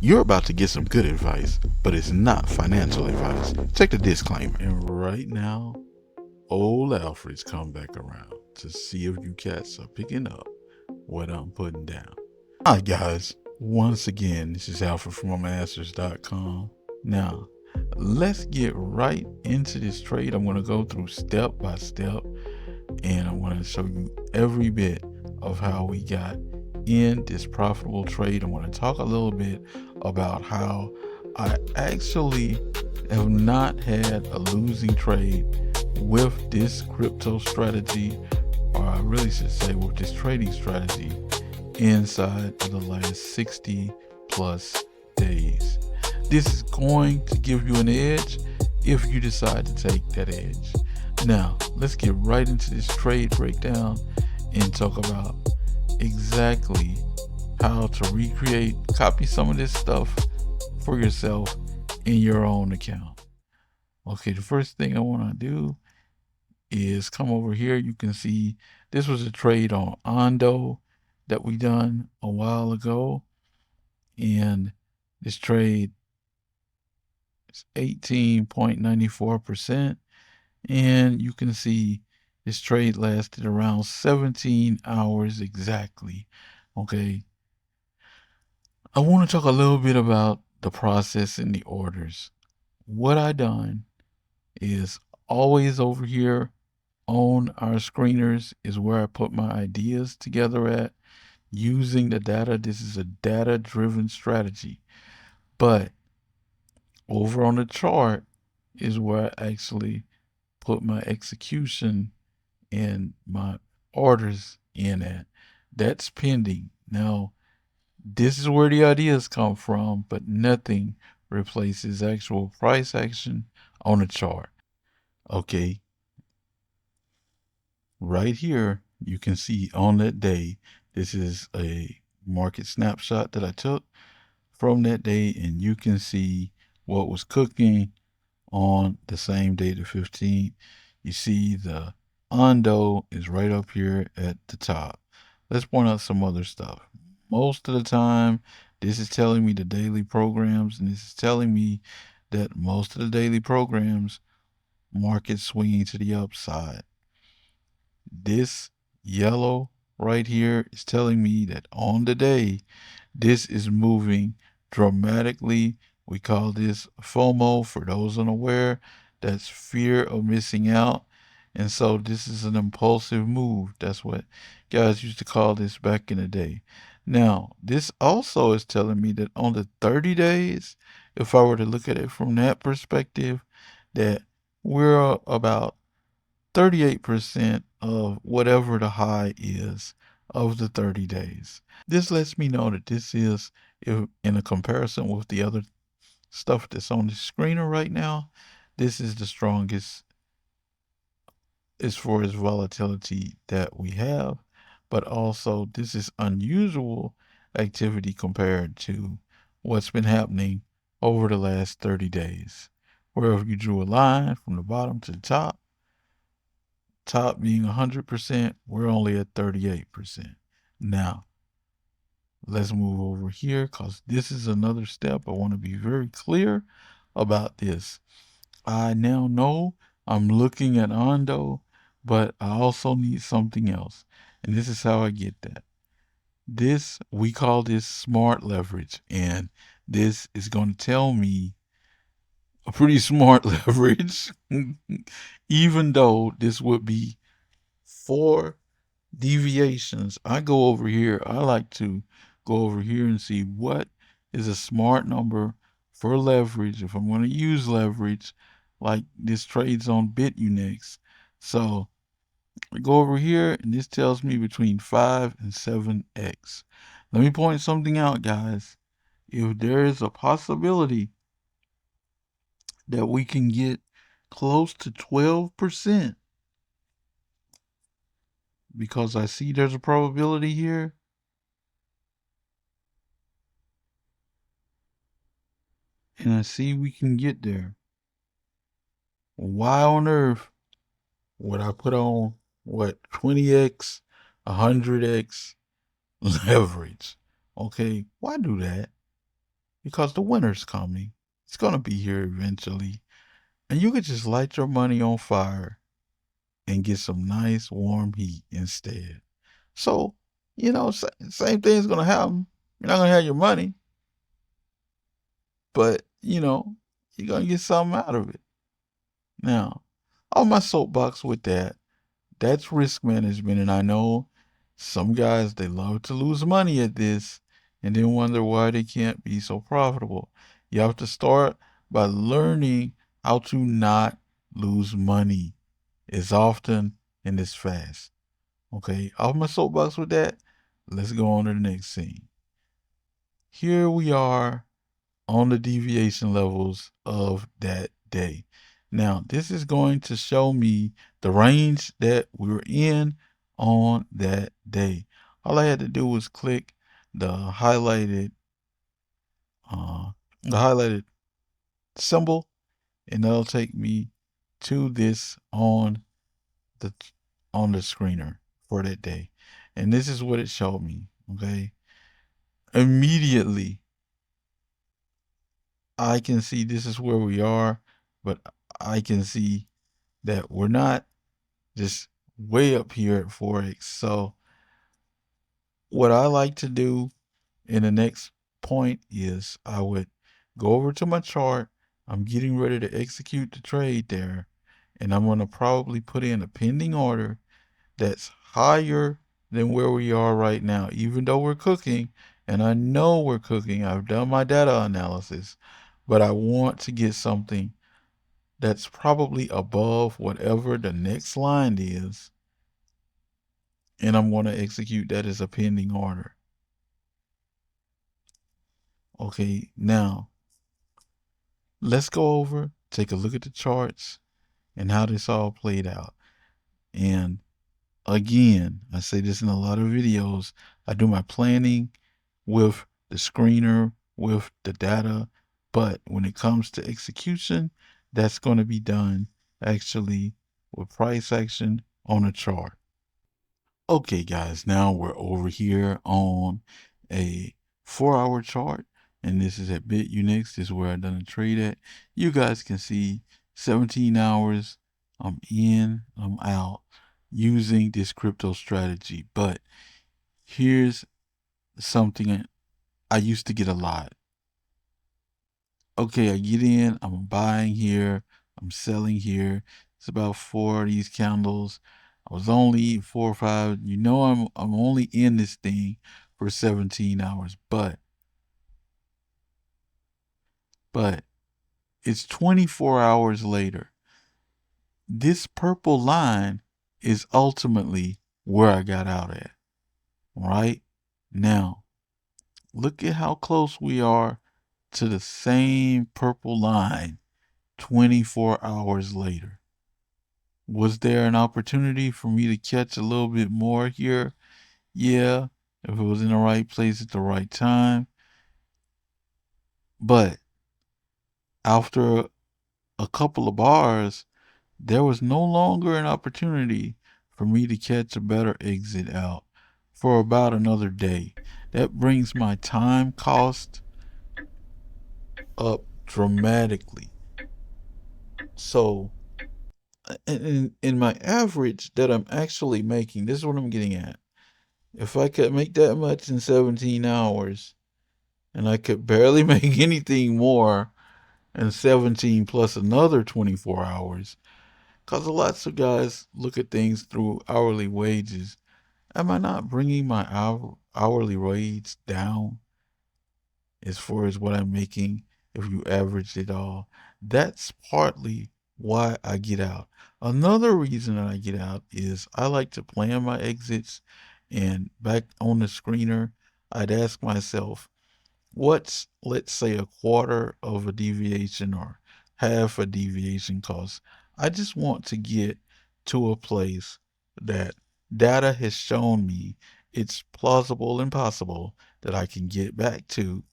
You're about to get some good advice, but it's not financial advice. Check the disclaimer. And right now, old Alfred's come back around to see if you cats are picking up what I'm putting down. Hi guys, once again, this is Alfred from Amassers.com. Now, let's get right into this trade. I'm going to go through step by step, and I'm going to show you every bit of how we got in this profitable trade. I want to talk a little bit about how I actually have not had a losing trade with this crypto strategy, or I really should say with this trading strategy, inside of the last 60 plus days. This is going to give you an edge if you decide to take that edge. Now, let's get right into this trade breakdown and talk about exactly how to recreate, copy some of this stuff for yourself in your own account. Okay, the first thing I want to do is come over here. You can see this was a trade on Ondo that we done a while ago, and this trade is 18.94%, and you can see this trade lasted around 17 hours exactly. Okay, I want to talk a little bit about the process and the orders. What I done is always over here on our screeners is where I put my ideas together at using the data. This is a data-driven strategy. But over on the chart is where I actually put my execution and my orders in at. That's pending. Now, this is where the ideas come from, but nothing replaces actual price action on the chart. Okay, right here, you can see on that day, this is a market snapshot that I took from that day, and you can see what was cooking on the same day, the 15th. You see the Ondo is right up here at the top. Let's point out some other stuff. Most of the time, this is telling me the daily programs, and this is telling me that most of the daily programs market swinging to the upside. This yellow right here is telling me that on the day, this is moving dramatically. We call this FOMO. For those unaware, that's fear of missing out. And so this is an impulsive move. That's what guys used to call this back in the day. Now, this also is telling me that on the 30 days, if I were to look at it from that perspective, that we're about 38% of whatever the high is of the 30 days. This lets me know that this is, if in a comparison with the other stuff that's on the screener right now, this is the strongest as far as volatility that we have, but also this is unusual activity compared to what's been happening over the last 30 days. Where if you drew a line from the bottom to the top being 100%, we're only at 38%. Now, let's move over here because this is another step. I want to be very clear about this. I now know I'm looking at Ondo, but I also need something else. And this is how I get that. This, we call this smart leverage. And this is going to tell me a pretty smart leverage, even though this would be 4 deviations. I go over here. I like to go over here and see what is a smart number for leverage. If I'm going to use leverage, like this trades on Bitunix. So I go over here and this tells me between 5 and 7x. Let me point something out, guys. If there is a possibility that we can get close to 12%, because I see there's a probability here, and I see we can get there. Why on earth would I put on, 20x, 100x leverage? Okay, why do that? because the winter's coming. It's going to be here eventually. And you could just light your money on fire and get some nice warm heat instead. So, same thing's going to happen. You're not going to have your money, but, you're going to get something out of it. Now, on my soapbox with that, that's risk management. And I know some guys, they love to lose money at this and then wonder why they can't be so profitable. You have to start by learning how to not lose money as often and as fast. Okay, off my soapbox with that, let's go on to the next scene. Here we are on the deviation levels of that day. Now, this is going to show me the range that we were in on that day. All I had to do was click the highlighted uh, the highlighted symbol, and that'll take me to this the on the screener for that day. And this is what it showed me. Okay. Immediately I can see this is where we are, but I can see that we're not just way up here at Forex. So what I like to do in the next point is I would go over to my chart. I'm getting ready to execute the trade there, and I'm going to probably put in a pending order that's higher than where we are right now, even though we're cooking. And I know we're cooking. I've done my data analysis, but I want to get something that's probably above whatever the next line is. And I'm going to execute that as a pending order. Okay, now let's go over, take a look at the charts and how this all played out. And again, I say this in a lot of videos, I do my planning with the screener, with the data, but when it comes to execution, that's going to be done actually with price action on a chart. Okay, guys, now we're over here on a 4-hour chart, and this is at Bitunix. This is where I done a trade at. You guys can see 17 hours. I'm in, I'm out using this crypto strategy. But here's something I used to get a lot. Okay, I get in, I'm buying here, I'm selling here. It's about 4 of these candles. I was only 4 or 5. I'm only in this thing for 17 hours, but it's 24 hours later. This purple line is ultimately where I got out at. Right? Now, look at how close we are to the same purple line 24 hours later. Was there an opportunity for me to catch a little bit more here? Yeah, if it was in the right place at the right time. But after a couple of bars, there was no longer an opportunity for me to catch a better exit out for about another day. That brings my time cost up dramatically. So in my average that I'm actually making, this is what I'm getting at. If I could make that much in 17 hours, and I could barely make anything more in 17 plus another 24 hours, because lots of guys look at things through hourly wages. Am I not bringing my hourly wage down as far as what I'm making if you average it all? That's partly why I get out. Another reason that I get out is I like to plan my exits, and back on the screener, I'd ask myself, what's, let's say, a quarter of a deviation or half a deviation cost? I just want to get to a place that data has shown me it's plausible and possible that I can get back to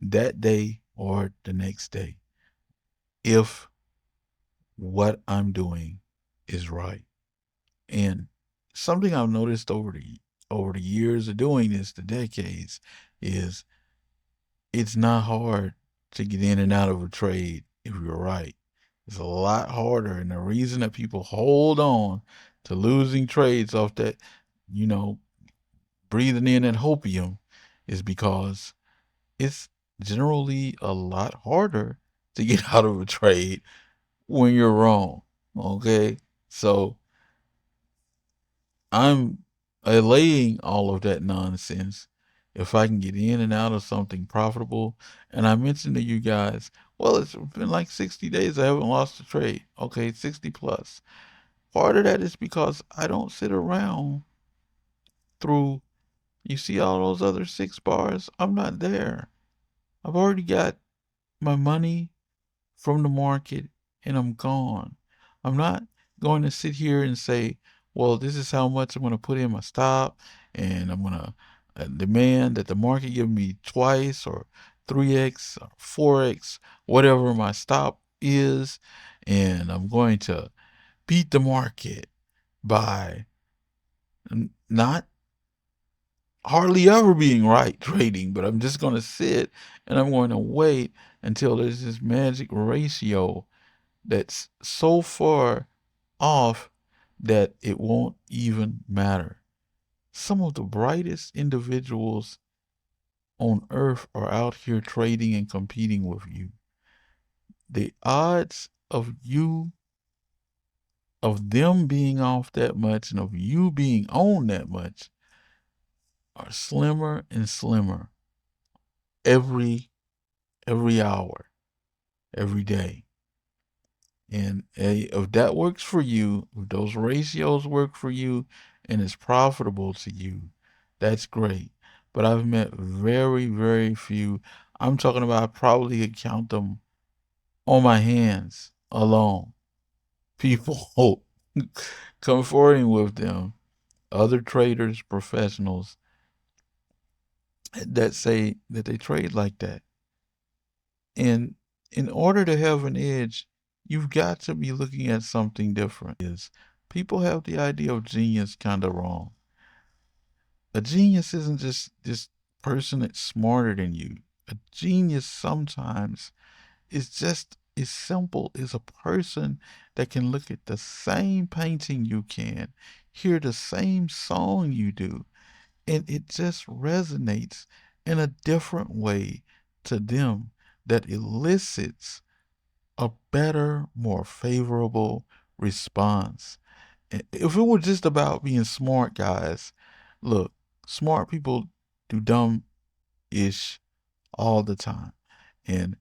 that day or the next day if what I'm doing is right. And something I've noticed over the years of doing this, the decades, is it's not hard to get in and out of a trade if you're right. It's a lot harder. And the reason that people hold on to losing trades off that, you know, breathing in that hopium is because it's generally a lot harder to get out of a trade when you're wrong. Okay. So I'm allaying all of that nonsense if I can get in and out of something profitable. And I mentioned to you guys, well, it's been like 60 days. I haven't lost a trade. Okay, 60 plus. Part of that is because I don't sit around through, you see all those other 6 bars? I'm not there. I've already got my money from the market and I'm gone. I'm not going to sit here and say, well, this is how much I'm going to put in my stop and I'm going to demand that the market give me twice or 3x or 4x, whatever my stop is. And I'm going to beat the market by not hardly ever being right trading, but I'm just going to sit and I'm going to wait until there's this magic ratio that's so far off that it won't even matter. Some of the brightest individuals on earth are out here trading and competing with you. The odds of them being off that much and of you being on that much are slimmer and slimmer every hour, every day. And if that works for you, if those ratios work for you and it's profitable to you, that's great. But I've met very, very few. I'm talking about I probably could count them on my hands alone. People conferring with them, other traders, professionals that say that they trade like that. And in order to have an edge, you've got to be looking at something different. Is people have the idea of genius kind of wrong. A genius isn't just this person that's smarter than you. A genius sometimes is just as simple as a person that can look at the same painting you can, hear the same song you do, and it just resonates in a different way to them that elicits a better, more favorable response. If it were just about being smart, guys, look, smart people do dumb ish all the time. And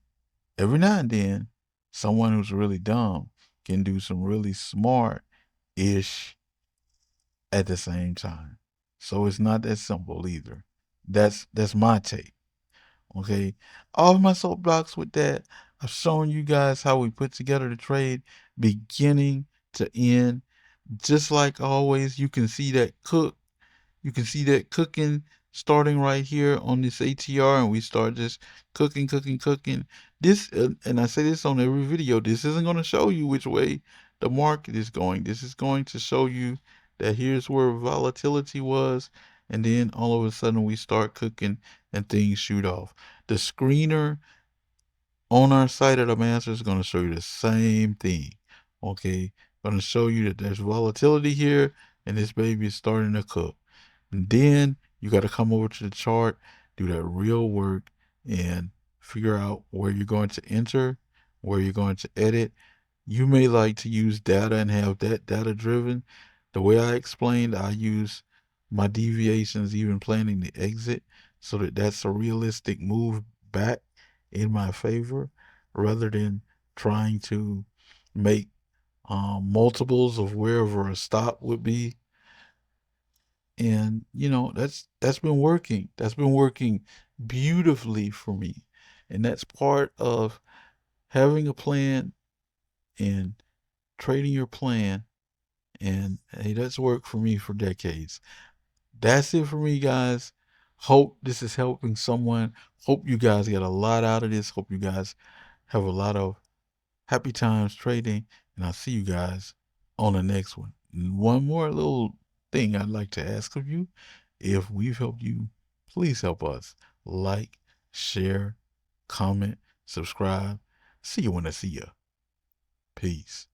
every now and then, someone who's really dumb can do some really smart ish at the same time. So it's not that simple either. That's my take. Okay. Off my soapbox with that. I've shown you guys how we put together the trade beginning to end. Just like always, you can see that cooking starting right here on this ATR, and we start just cooking. This, and I say this on every video, this isn't going to show you which way the market is going. This is going to show you that here's where volatility was, and then all of a sudden we start cooking and things shoot off. The screener on our site at Amassers is going to show you the same thing. Okay, going to show you that there's volatility here, and this baby is starting to cook. And then you got to come over to the chart, do that real work, and figure out where you're going to enter, where you're going to edit. You may like to use data and have that data driven. The way I explained, I use my deviations, even planning the exit, so that that's a realistic move back in my favor rather than trying to make multiples of wherever a stop would be. And that's been working. That's been working beautifully for me. And that's part of having a plan and trading your plan. And hey, that's worked for me for decades. That's it for me, guys. Hope this is helping someone. Hope you guys get a lot out of this. Hope you guys have a lot of happy times trading. And I'll see you guys on the next one. And one more little thing I'd like to ask of you. If we've helped you, please help us. Like, share, comment, subscribe. See you when I see ya. Peace.